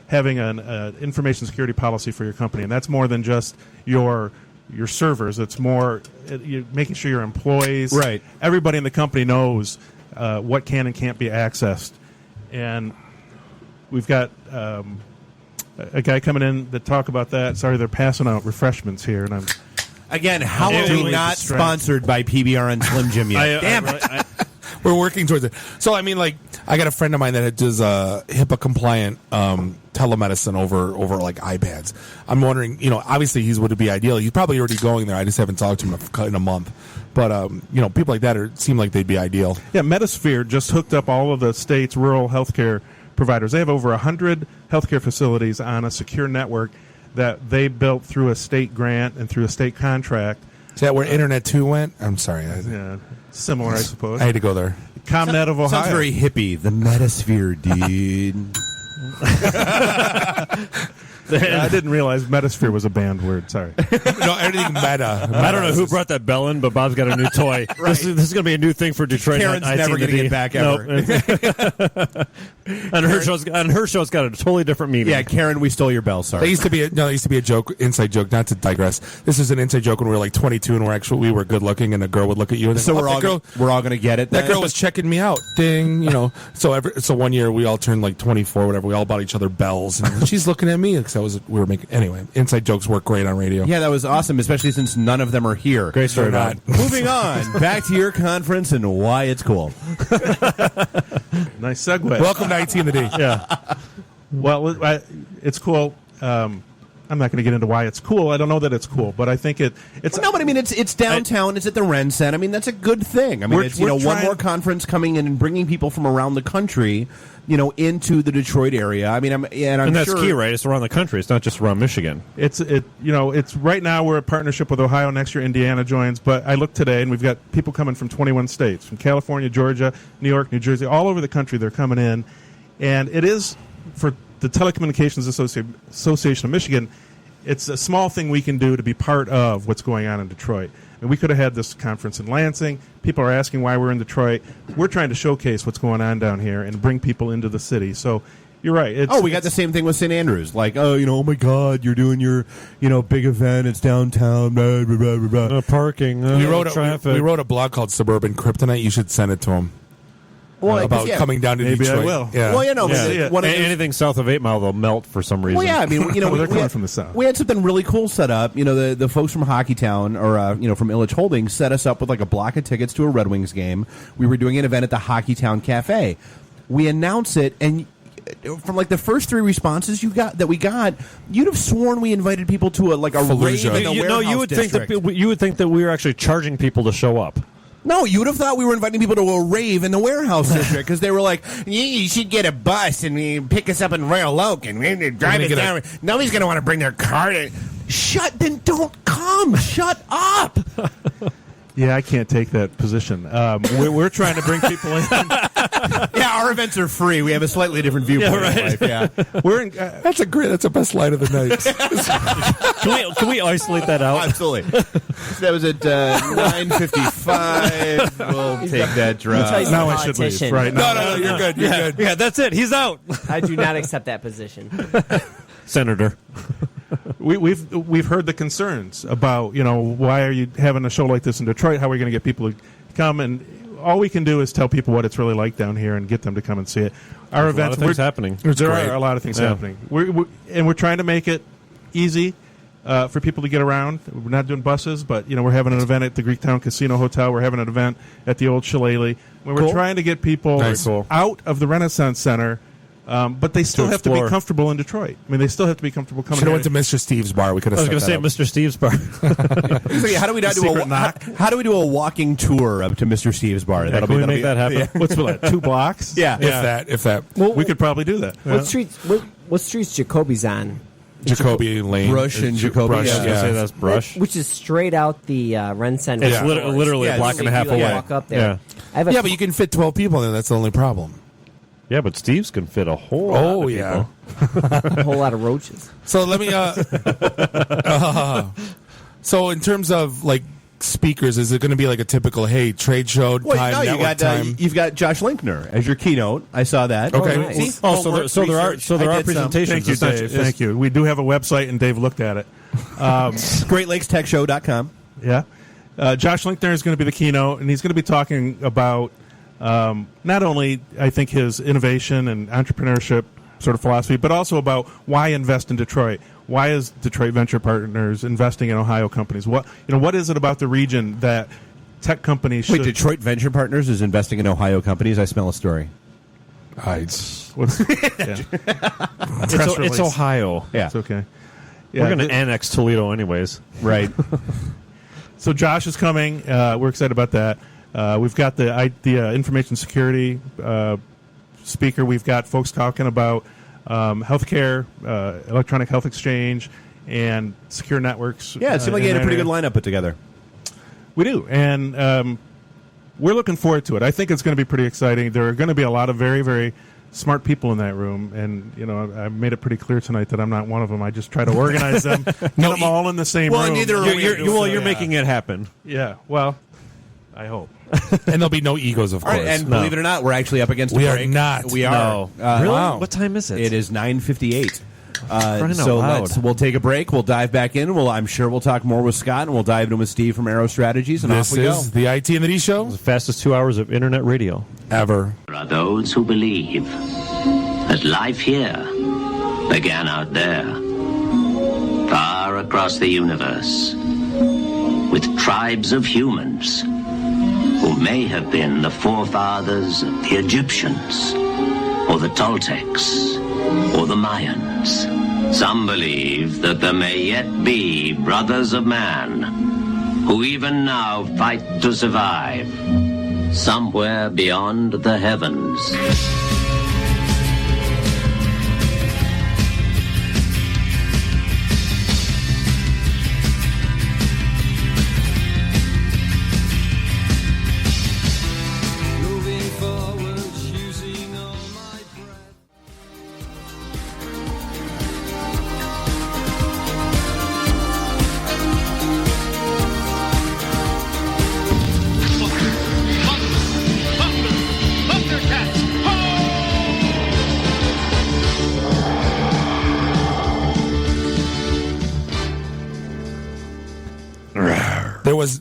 having an information security policy for your company, and that's more than just your servers. It's more making sure your employees, right, everybody in the company knows what can and can't be accessed. And we've got a guy coming in to talk about that. Sorry, they're passing out refreshments here, and I'm again. How are we not sponsored by PBR and Slim Jim yet? Damn it. We're working towards it. So, I mean, like, I got a friend of mine that does HIPAA-compliant telemedicine over like iPads. I'm wondering, obviously would it be ideal? He's probably already going there. I just haven't talked to him in a month. But, people like that seem like they'd be ideal. Yeah, Metasphere just hooked up all of the state's rural healthcare providers. They have over 100 healthcare facilities on a secure network that they built through a state grant and through a state contract. Is that where Internet 2 went? I'm sorry. Yeah, similar, I suppose. I had to go there. ComNet of Ohio. Sounds very hippie. The Metasphere, dude. I didn't realize Metasphere was a banned word. Sorry. No, everything meta. I don't know who brought that bell in, but Bob's got a new toy. Right. This is going to be a new thing for Detroit. Karen's never going to get back ever. Nope. And her show's got a totally different meaning. Yeah, Karen, we stole your bell. Sorry. There used to be a joke, inside joke. Not to digress. This is an inside joke when we were like 22 and we were good looking, and a girl would look at you. And so we're all going to get it. That girl was checking me out. Ding. So one year we all turned like 24, whatever. We all bought each other bells, and she's looking at me because we were making. Anyway, inside jokes work great on radio. Yeah, that was awesome, especially since none of them are here. Great story. Moving on, back to your conference and why it's cool. Nice segue. Welcome to IT in the D. Yeah. Well, it's cool. I'm not going to get into why it's cool. I don't know that it's cool, but I think it's. No, but I mean, it's downtown. It's at the Ren Center. I mean, that's a good thing. I mean, it's one more conference coming in and bringing people from around the country, into the Detroit area. I mean, I'm that's key, right? It's around the country. It's not just around Michigan. It's right now we're a partnership with Ohio. Next year, Indiana joins. But I looked today, and we've got people coming from 21 states, from California, Georgia, New York, New Jersey, all over the country. They're coming in, and it is for the Telecommunications Association of Michigan. It's a small thing we can do to be part of what's going on in Detroit. And we could have had this conference in Lansing. People are asking why we're in Detroit. We're trying to showcase what's going on down here and bring people into the city. So you're right. We got the same thing with St. Andrews. Like, oh my God, you're doing your, big event. It's downtown. Blah, blah, blah, blah, blah. Parking. We wrote a blog called Suburban Kryptonite. You should send it to him. Well, about coming down to maybe Detroit. I will. Yeah. Well, anything south of 8 Mile will melt for some reason. Well, yeah, I mean, they're coming from the south. We had something really cool set up. The folks from Hockeytown or from Illich Holdings set us up with like a block of tickets to a Red Wings game. We were doing an event at the Hockeytown Cafe. We announced it, and from like the first 3 responses we got, you'd have sworn we invited people to a rave in the warehouse you would district. think that we were actually charging people to show up. No, you would have thought we were inviting people to a rave in the warehouse district because they were like, you should get a bus and pick us up in Royal Oak and drive us down. Nobody's going to want to bring their car to... Then don't come. Shut up. Yeah, I can't take that position. We're trying to bring people in. Yeah, our events are free. We have a slightly different viewpoint of life. Yeah, That's the best line of the night. Can we isolate that out? Absolutely. That was at 9:55. We'll take that drop. Now I should leave. Right? No, you're good. You're good. Yeah, that's it. He's out. I do not accept that position, Senator. We've heard the concerns about why are you having a show like this in Detroit? How are we going to get people to come? And all we can do is tell people what it's really like down here and get them to come and see it. Our events, a lot of things happening. There are a lot of things happening. We're trying to make it easy for people to get around. We're not doing buses, but we're having an event at the Greektown Casino Hotel. We're having an event at the Old Shillelagh. We're trying to get people out of the Renaissance Center. But they still have to be comfortable in Detroit. I mean, they still have to be comfortable coming. Should have went to Mr. Steve's bar. We could have. I was going to say Mr. Steve's bar. How do we how do we do a walking tour up to Mr. Steve's bar? Yeah, can we make that happen? Yeah. What's that? 2 blocks? Yeah, if that. Well, we could probably do that. What streets Jacoby's on? Jacoby Lane, Brush and Jacoby. Brush, I was going to say that's Brush, which is straight out the Ren Center. It's literally a block and a half away. Walk up there. But you can fit 12 people in there. That's the only problem. Yeah, but Steve's can fit a whole lot of people. A whole lot of roaches. So let me so in terms of like speakers? Is it going to be like a typical trade show Well, time, no, network time? you've got Josh Linkner as your keynote. I saw that. Okay. nice. See? Oh, Homework, so there are research. I did some. presentations. Thank you, It's not- Dave. it's- Thank you. We do have a website, and Dave looked at it. GreatLakesTechShow.com. Yeah. Josh Linkner is going to be the keynote, and he's going to be talking about not only, I think, his innovation and entrepreneurship sort of philosophy, but also about why invest in Detroit. Why is Detroit Venture Partners investing in Ohio companies? What is it about the region that tech companies should... Wait, Detroit Venture Partners is investing in Ohio companies? I smell a story. What's, yeah. It's, Press it's release. Ohio. Yeah, It's okay. We're Yeah, going to th- annex Toledo anyways. right. So Josh is coming. We're excited about that. We've got the information security speaker. We've got folks talking about healthcare, electronic health exchange, and secure networks. Yeah, it seemed like you had a in pretty that good area. lineup put together. We do, and we're looking forward to it. I think it's going to be pretty exciting. There are going to be a lot of very, very smart people in that room, and I made it pretty clear tonight that I'm not one of them. I just try to organize them, get them all in the same room. neither are we. You're making it happen. Yeah, well, I hope. And there'll be no egos, of All course. right, and believe it or not, we're actually up against We a are break. not. We are. No. Really? Wow. What time is it? It is 9:58. Crying out So loud. we'll take a break. We'll dive back in. I'm sure we'll talk more with Scott, and we'll dive in with Steve from Aero Strategies, and This off we go. is the IT and the D show The fastest 2 hours of internet radio. ever. There are those who believe that life here began out there, far across the universe, with tribes of humans who may have been the forefathers of the Egyptians, or the Toltecs, or the Mayans. Some believe that there may yet be brothers of man who even now fight to survive somewhere beyond the heavens.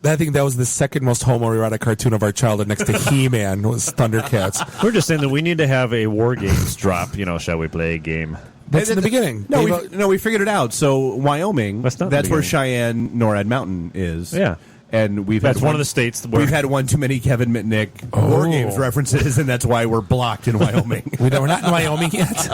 I think that was the second most homoerotic cartoon of our childhood, next to He-Man, was Thundercats. We're just saying that we need to have a War Games drop. Shall we play a game? That's in the beginning. No, Dave, we figured it out. So Wyoming, That's not the that's where beginning. Cheyenne NORAD Mountain is. Yeah. And That's one of the states where we've had one too many Kevin Mitnick War Games references, and that's why we're blocked in Wyoming. we're not in Wyoming yet.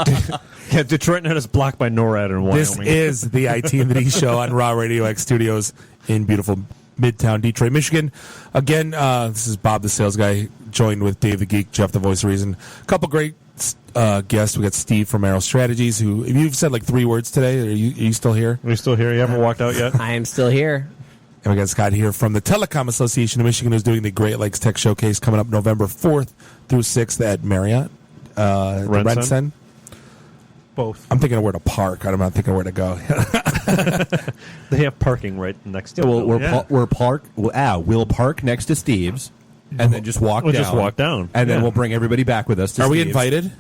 Yeah, Detroit Net is blocked by NORAD in Wyoming. This is the IT and the D show on Raw Radio X Studios in beautiful Midtown Detroit, Michigan. Again, this is Bob the Sales Guy, joined with Dave the Geek, Jeff the Voice of Reason. A couple great guests. We got Steve from Aero Strategies, who, you've said like 3 words today. Are you still here? Are you still here? You haven't walked out yet? I am still here. And we got Scott here from the Telecom Association of Michigan, who's doing the Great Lakes Tech Showcase coming up November 4th through 6th at Marriott. The Rensen? Both. I'm thinking of where to park. I'm not thinking of where to go. They have parking right next to Yeah, it. we'll park next to Steve's, and then just walk We'll down. just walk down. and then Yeah. we'll bring everybody back with us. To Are we Steve's. invited?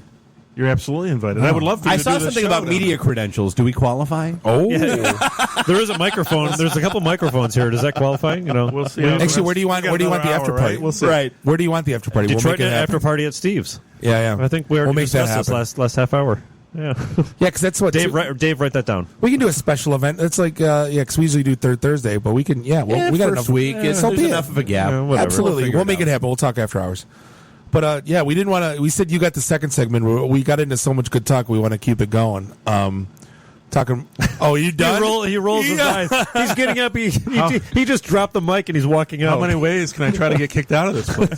You're absolutely invited. I would love for you I to saw do this something show about then. media credentials. Do we qualify? Oh. There is a microphone. There's a couple microphones here. Does that qualify? We'll see. Actually, where do you want We got the another after hour, party? right? We'll see. Right. Where do you want the after party? Detroit we'll make it Net happen. after party at Steve's. Yeah. I think we already we'll make that discussed this happen. last half hour. Yeah. Yeah, because that's what Dave, write that down. we can do a special event. It's like because we usually do third Thursday, but we can. Yeah, we got first enough week. It's so there's be it. enough of a gap. Yeah, whatever. Absolutely, figure we'll it make it out. happen. We'll talk after hours. But yeah, we didn't want to. We said you got the second segment. We got into so much good talk. We want to keep it going. Talking. Oh, you done? He rolls his Yeah. eyes. He's getting up. He just dropped the mic and he's walking out. How many ways can I try to get kicked out of this place?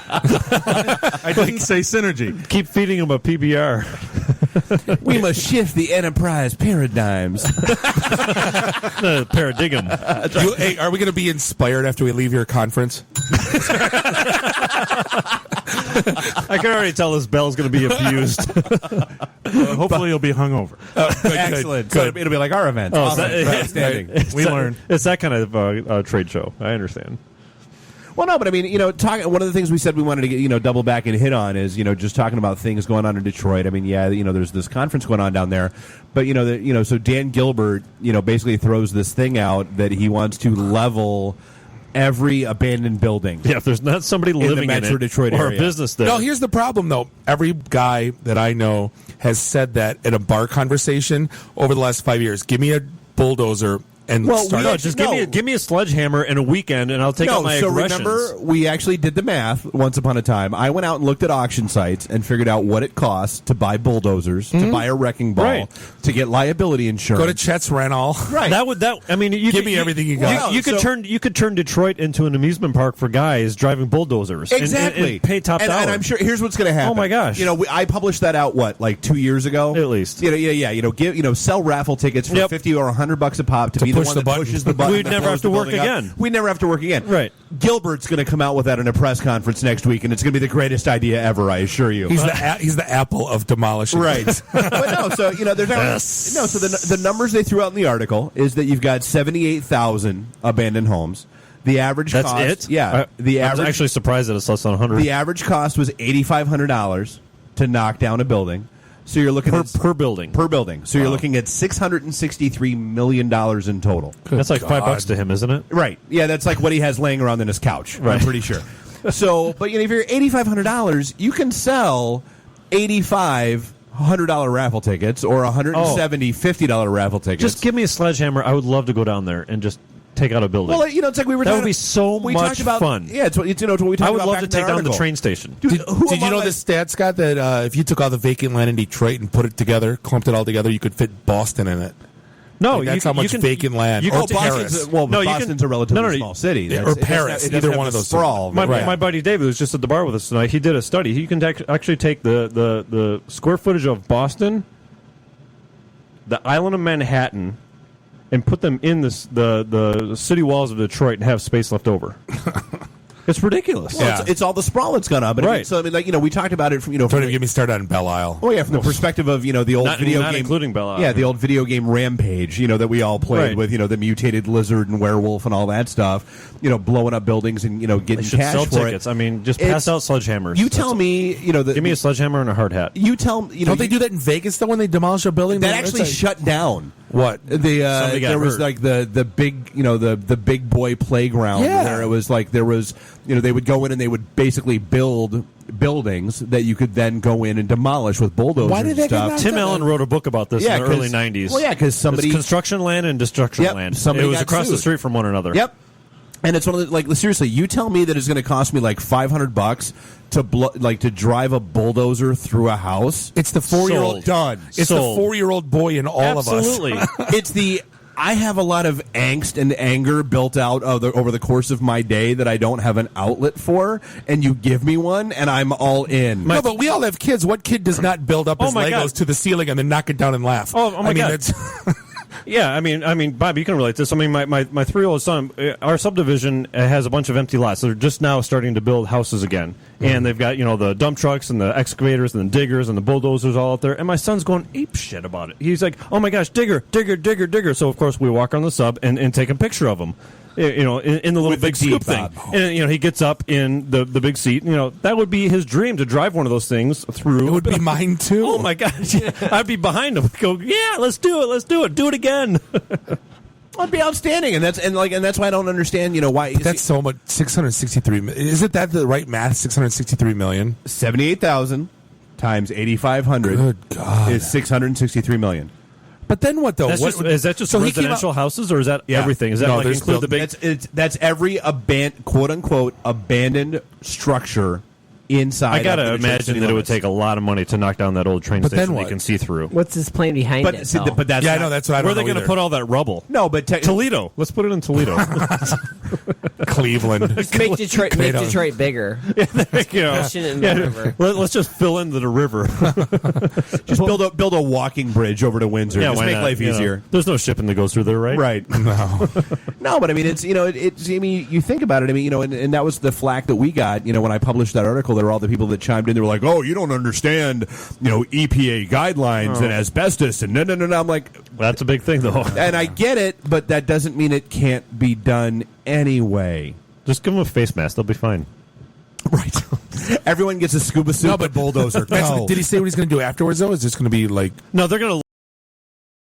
I didn't say synergy. Keep feeding him a PBR. We must shift the enterprise paradigms. Paradigm. Hey, are we going to be inspired after we leave your conference? I can already tell this bell's going to be abused. Hopefully, you'll be hungover. Excellent. So it'll be like our event. Oh, Awesome. is that- Outstanding. We learned. It's that kind of trade show. I understand. Well, no, but I mean, one of the things we said we wanted to get, double back and hit on is, just talking about things going on in Detroit. I mean, yeah, there's this conference going on down there, but so Dan Gilbert, basically throws this thing out that he wants to level every abandoned building. Yeah, if there's not somebody the living Metro in it Detroit or area. a business there. No, here's the problem, though. Every guy that I know has said that in a bar conversation over the last 5 years. Give me a bulldozer and start. No, just give me a sledgehammer and a weekend, and I'll take out my aggressions. Remember, we actually did the math once upon a time. I went out and looked at auction sites and figured out what it costs to buy bulldozers, to buy a wrecking ball, Right. to get liability insurance. Go to Chet's rental. Right. I mean, you Give could, me everything you got. You could turn Detroit into an amusement park for guys driving bulldozers. Exactly. And pay top dollar. And I'm sure. Here's what's going to happen. Oh, my gosh. I published that out like 2 years ago, At least. Sell raffle tickets for Yep. $50 or $100 a pop to be the push one the that button. pushes the button. We'd that never blows have to the work building up. again. We never have to work again. Right. Gilbert's going to come out with that in a press conference next week, and it's going to be the greatest idea ever. I assure you. He's the Apple of demolishing. Right. But no, so there's so the numbers they threw out in the article is that you've got 78,000 abandoned homes. The average That's cost, it? yeah. The I was average actually surprised that it's less than 100 the average cost was $8,500 to knock down a building. So you're looking per building. per building. So you're looking at $663 million in total. That's like $5 to him, isn't it? Right. Yeah, that's like what he has laying around in his couch. I'm pretty sure. So, but if you're $8,500, you can sell 85 $100 raffle tickets or 170 $50 raffle tickets. Just give me a sledgehammer. I would love to go down there and just take out a building. Well, it's like we were. That would talking- be so we much talked about, fun. Yeah, it's what we talked about. I would love back to in take that down the article. train station. Dude, Did you among know my- the stat, Scott, that if you took all the vacant land in Detroit and put it together, clumped it all together, you could fit Boston in it? No, Like, that's how much vacant land. You Or can Paris. Boston's, No, you can- Boston's a relatively no, small city. Or That's- it Paris, doesn't either have one the of those two. sprawl. My buddy David was just at the bar with us tonight. He did a study. You can actually take the square footage of Boston, the island of Manhattan, and put them in the city walls of Detroit and have space left over. It's ridiculous. Well, it's all the sprawl that's gone up. But Right. we talked about it from Don't even get me started on Belle Isle. Oh yeah, from the perspective of the old Not video game, including Belle Isle. Yeah, the old video game Rampage. That we all played Right. with. The mutated lizard and werewolf and all that stuff. Blowing up buildings and They getting should cash sell for tickets. it. I mean, just It's- pass out sledgehammers. You tell me, Give me a sledgehammer and a hard hat. You tell me, Don't they do that in Vegas though when they demolish a building? that actually shut down. What? The Somebody got there was hurt. like the big the big boy playground Yeah. where it was like there was they would go in and they would basically build buildings that you could then go in and demolish with bulldozers Why did and they get stuff. knocked Tim Allen wrote a book about this Yeah, in the early 'cause- '90s. well, yeah, 'cause somebody- It's construction land and destruction Yep, land. somebody It was got across the sued. street from one another. Yep. And it's one of the, seriously, you tell me that it's going to cost me like $500 to drive a bulldozer through a house. It's the 4-year-old. Sold. Done. It's Sold. the 4-year-old boy in all Absolutely. of us. It's the I have a lot of angst and anger built out over the course of my day that I don't have an outlet for, and you give me one, and I'm all in. No, but we all have kids. What kid does not build up his my Legos God. to the ceiling and then knock it down and laugh? Oh my I mean, God. It's Yeah, I mean, Bob, you can relate to this. I mean, my 3-year-old son, our subdivision has a bunch of empty lots. They're just now starting to build houses again, and they've got the dump trucks and the excavators and the diggers and the bulldozers all out there. And my son's going ape shit about it. He's like, "Oh my gosh, digger, digger, digger, digger!" So of course we walk on the sub and take a picture of him. In the little With the big scoop thing, Bob. and he gets up in the big seat. That would be his dream to drive one of those things through. it would be mine too. Oh my gosh! I'd be behind him. Go, yeah, let's do it. Do it again. That'd be outstanding, and that's why I don't understand. Why That's so much. 663 million. Isn't that the right math? 663 million. 78,000 times 8,500 Good God. is 663 million. But then what though? That's What- is that just so he came residential out- houses, or is that Yeah. everything? Is that No, like there's include the still- big? That's every quote unquote abandoned structure inside. I gotta of the Detroit imagine city that it would limits. take a lot of money to knock down that old train But then station that you what? can see through. What's his plan behind it? But see, though? but that's Yeah, I not- know. That's what I don't Where are they know going to either. put all that rubble? No, but Toledo. Let's put it in Toledo. Cleveland. Make Detroit bigger. you know, Pushing it in the river. Let's just fill in the river. Just build a walking bridge over to Windsor. Just why make not? life You know, easier. there's no shipping that goes through there, right? Right. No, but I mean, it's, I mean, you think about it. I mean, and that was the flack that we got, when I published that article. There were all the people that chimed in. They were like, oh, you don't understand, EPA guidelines and asbestos. And no. I'm like, That's a big thing, though. and I get it, but that doesn't mean it can't be done anyway. Just give them a face mask; they'll be fine. Right. Everyone gets a scuba suit, No, but but bulldozer. Did he say what he's going to do afterwards, though? Is this going to be like. No, they're going to